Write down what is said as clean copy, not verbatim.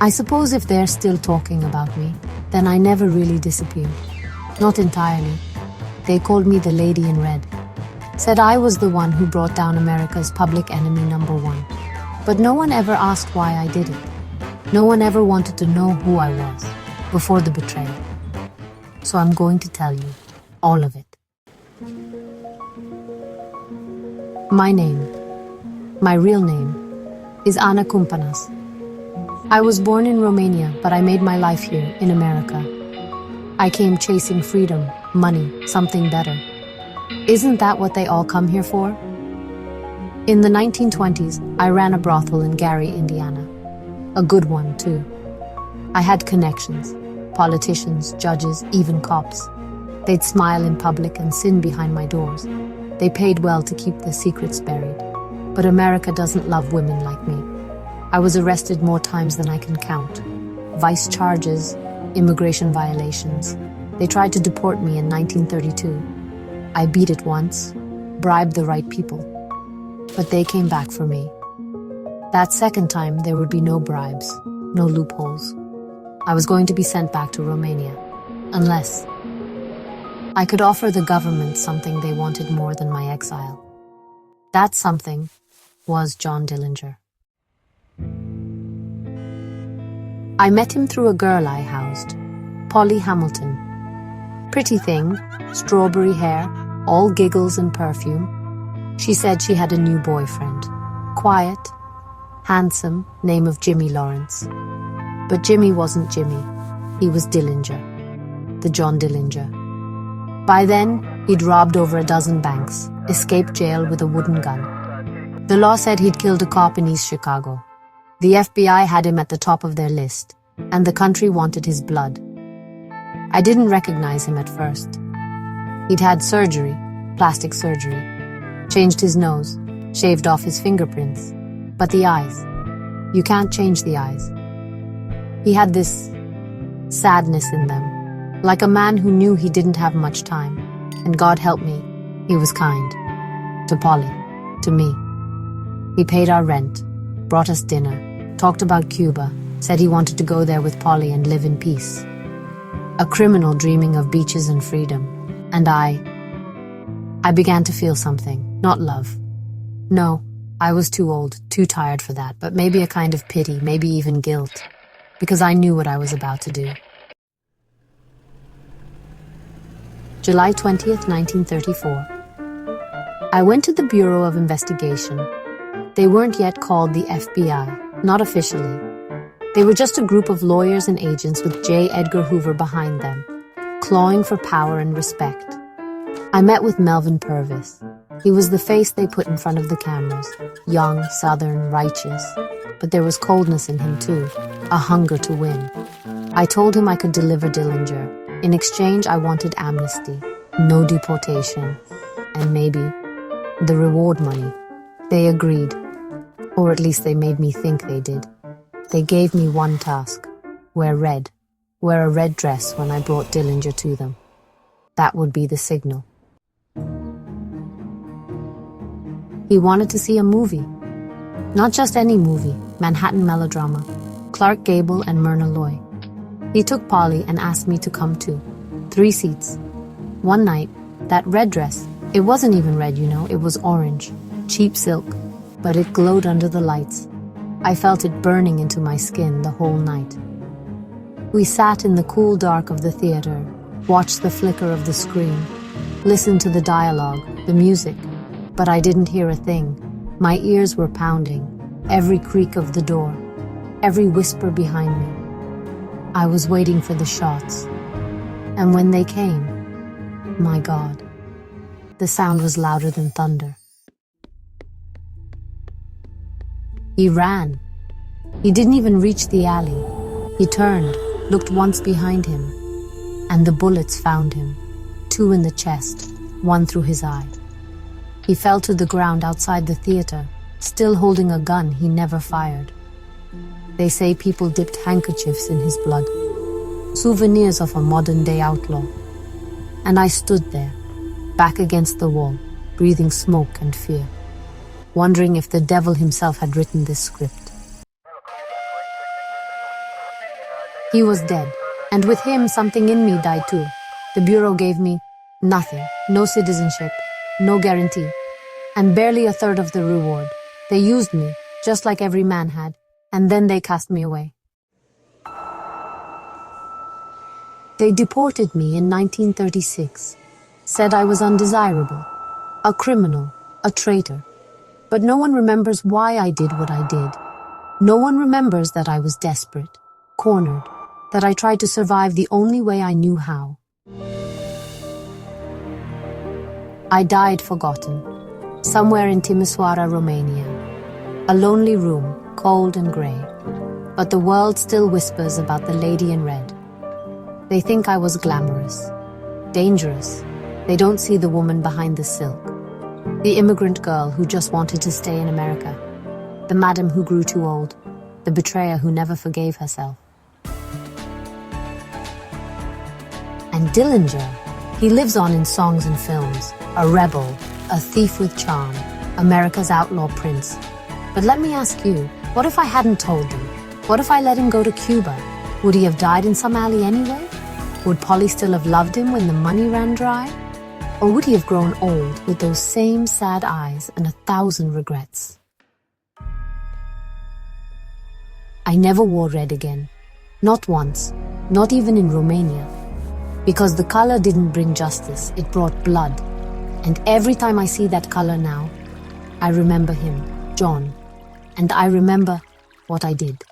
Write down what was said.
I suppose if they're still talking about me, then I never really disappeared. Not entirely. They called me the Lady in Red. Said I was the one who brought down America's public enemy #1. But no one ever asked why I did it. No one ever wanted to know who I was before the betrayal. So I'm going to tell you all of it. My name, my real name, is Ana Cumpănaș. I was born in Romania, but I made my life here in America. I came chasing freedom, money, something better. Isn't that what they all come here for? In the 1920s, I ran a brothel in Gary, Indiana. A good one, too. I had connections, politicians, judges, even cops. They'd smile in public and sin behind my doors. They paid well to keep their secrets buried. But America doesn't love women like me. I was arrested more times than I can count. Vice charges, immigration violations. They tried to deport me in 1932. I beat it once, bribed the right people. But they came back for me. That second time, there would be no bribes, no loopholes. I was going to be sent back to Romania, unless I could offer the government something they wanted more than my exile. That something was John Dillinger. I met him through a girl I housed, Polly Hamilton. Pretty thing, strawberry hair, all giggles and perfume. She said she had a new boyfriend. Quiet, handsome, name of Jimmy Lawrence. But Jimmy wasn't Jimmy. He was Dillinger, the John Dillinger. By then, he'd robbed over a dozen banks, escaped jail with a wooden gun. The law said he'd killed a cop in East Chicago. The FBI had him at the top of their list, and the country wanted his blood. I didn't recognize him at first. He'd had surgery, plastic surgery, changed his nose, shaved off his fingerprints. But the eyes, you can't change the eyes. He had this sadness in them, like a man who knew he didn't have much time. And God help me, he was kind. To Polly, to me. He paid our rent, brought us dinner, talked about Cuba, said he wanted to go there with Polly and live in peace. A criminal dreaming of beaches and freedom. And I began to feel something, not love. No, I was too old, too tired for that, but maybe a kind of pity, maybe even guilt, because I knew what I was about to do. July 20th, 1934. I went to the Bureau of Investigation. They weren't yet called the FBI, not officially. They were just a group of lawyers and agents with J. Edgar Hoover behind them, clawing for power and respect. I met with Melvin Purvis. He was the face they put in front of the cameras, young, southern, righteous. But there was coldness in him too, a hunger to win. I told him I could deliver Dillinger. In exchange, I wanted amnesty, no deportation, and maybe the reward money. They agreed, or at least they made me think they did. They gave me one task, wear a red dress when I brought Dillinger to them. That would be the signal. He wanted to see a movie. Not just any movie, Manhattan melodrama, Clark Gable and Myrna Loy. He took Polly and asked me to come too. 3 seats. One night, that red dress, it wasn't even red, it was orange, cheap silk, but it glowed under the lights. I felt it burning into my skin the whole night. We sat in the cool dark of the theater, watched the flicker of the screen, listened to the dialogue, the music, but I didn't hear a thing. My ears were pounding, every creak of the door, every whisper behind me. I was waiting for the shots, and when they came, my God, the sound was louder than thunder. He ran. He didn't even reach the alley. He turned, looked once behind him, and the bullets found him. 2 in the chest, 1 through his eye. He fell to the ground outside the theater, still holding a gun he never fired. They say people dipped handkerchiefs in his blood, souvenirs of a modern-day outlaw. And I stood there, back against the wall, breathing smoke and fear, wondering if the devil himself had written this script. He was dead, and with him something in me died too. The Bureau gave me nothing, no citizenship, no guarantee, and barely a third of the reward. They used me, just like every man had, and then they cast me away. They deported me in 1936, said I was undesirable, a criminal, a traitor. But no one remembers why I did what I did. No one remembers that I was desperate, cornered, that I tried to survive the only way I knew how. I died forgotten, somewhere in Timisoara, Romania. A lonely room, cold and grey. But the world still whispers about the lady in red. They think I was glamorous, dangerous. They don't see the woman behind the silk. The immigrant girl who just wanted to stay in America. The madam who grew too old. The betrayer who never forgave herself. And Dillinger, he lives on in songs and films. A rebel, a thief with charm, America's outlaw prince. But let me ask you, what if I hadn't told him? What if I let him go to Cuba? Would he have died in some alley anyway? Would Polly still have loved him when the money ran dry? Or would he have grown old with those same sad eyes and 1,000 regrets? I never wore red again. Not once, not even in Romania. Because the color didn't bring justice, it brought blood. And every time I see that color now, I remember him, John, and I remember what I did.